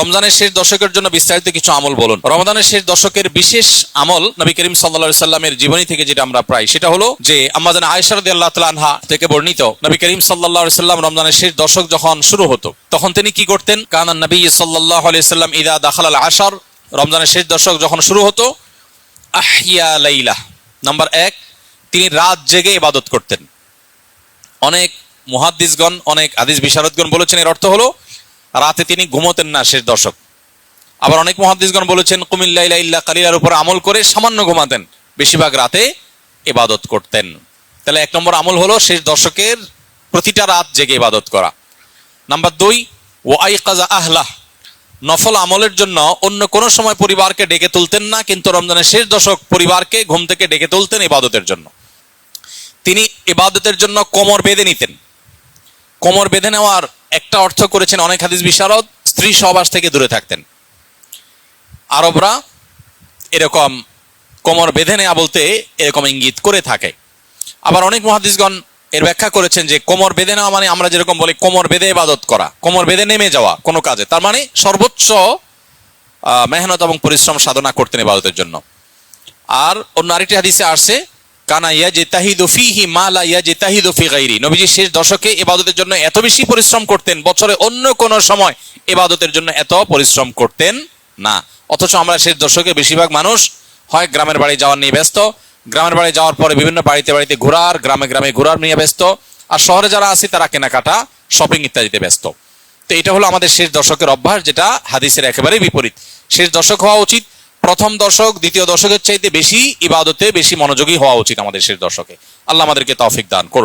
রমজানের শেষ দশকের জন্য বিস্তারিত কিছু আমল বলুন। রমজানের শেষ দশকের বিশেষ আমল নবী করিম সাল্লাল্লাহু আলাইহি সাল্লামের জীবনী থেকে যেটা আমরা পাই সেটা হলো যে আম্মা জান আয়েশা রাদিয়াল্লাহু তাআলা আনহা থেকে বর্ণিত, নবী করিম সাল্লাল্লাহু আলাইহি সাল্লাম রমজানের শেষ দশক যখন শুরু হতো তখন তিনি কি করতেন? কানান নবী সাল্লাল্লাহু আলাইহি সাল্লাম ইযা দাখালাল আশর, রমজানের শেষ দশক যখন শুরু হতো, আহইয়া লাইলা, নাম্বার 1, তিনি রাত জেগে ইবাদত করতেন। অনেক মুহাদ্দিসগণ, অনেক হাদিস বিশারদগণ বলেছেন এর অর্থ হলো রাতে তিনি ঘুমোতেন না শেষ দশক। আবার অনেক মুহাদ্দিসগণ বলেছেন কুমিল লাইলা ইল্লা কালিলার উপর আমল করে সামান্য ঘুমাতেন, বেশিরভাগ রাতে ইবাদত করতেন। তাহলে 1 নম্বর আমল হলো শেষ দশকের প্রতিটা রাত জেগে ইবাদত করা। নাম্বার 2, ওয়াইকাযা আহলাহ, নফল আমলের জন্য অন্য কোনো সময় পরিবারকে ডেকে তুলতেন না, কিন্তু রমজানের শেষ দশক পরিবারকে ঘুম থেকে ডেকে তুলতেন ইবাদতের জন্য। তিনি ইবাদতের জন্য কোমর বেঁধে নিতেন। কোমর বেঁধে নেওয়ার একটা অর্থ করেছেন অনেক হাদিস বিশারদ, স্ত্রী সহবাস থেকে দূরে থাকতেন। আরবরা এরকম কোমর বেঁধে নেওয়া বলতে এরকম ইঙ্গিত করে থাকে। আবার অনেক মুহাদ্দিসগণ এর ব্যাখ্যা করেছেন যে কোমর বেঁধে নেওয়া মানে আমরা যেরকম বলি কোমর বেঁধে ইবাদত করা, কোমর বেঁধে নেমে যাওয়া কোনো কাজে, তার মানে সর্বোচ্চ মেহনত এবং পরিশ্রম সাধনা করতেন ইবাদতের জন্য। আর অন্য আরেকটি হাদিসে আসছে কানা ইয়াজতাহিদু ফীহি মা লা ইয়াজতাহিদু ফি গায়রি, নবীজি শেষ দশকে ইবাদতের জন্য এত বেশি পরিশ্রম করতেন, বছরে অন্য কোন সময় ইবাদতের জন্য এত পরিশ্রম করতেন না। অথচ আমরা শেষ দশকে বেশিরভাগ মানুষ হয় গ্রামের বাড়ি যাওয়ার নিয়ে ব্যস্ত, গ্রামের বাড়ি যাওয়ার পরে বিভিন্ন বাড়িতে বাড়িতে ঘোরার, গ্রামে গ্রামে ঘোরার নিয়ে ব্যস্ত, আর শহরে যারা আছে তারা কেনাকাটা, শপিং ইত্যাদিতে ব্যস্ত। তো এটা হলো আমাদের শেষ দশকের অভ্যাস, যেটা হাদিসের একেবারে বিপরীত। শেষ দশক হওয়া উচিত প্রথম দশক, দ্বিতীয় দশকের চাইতে বেশি ইবাদতে বেশি মনোযোগী হওয়া উচিত আমাদের শেষ দশকে। আল্লাহ আমাদেরকে তৌফিক দান করুন।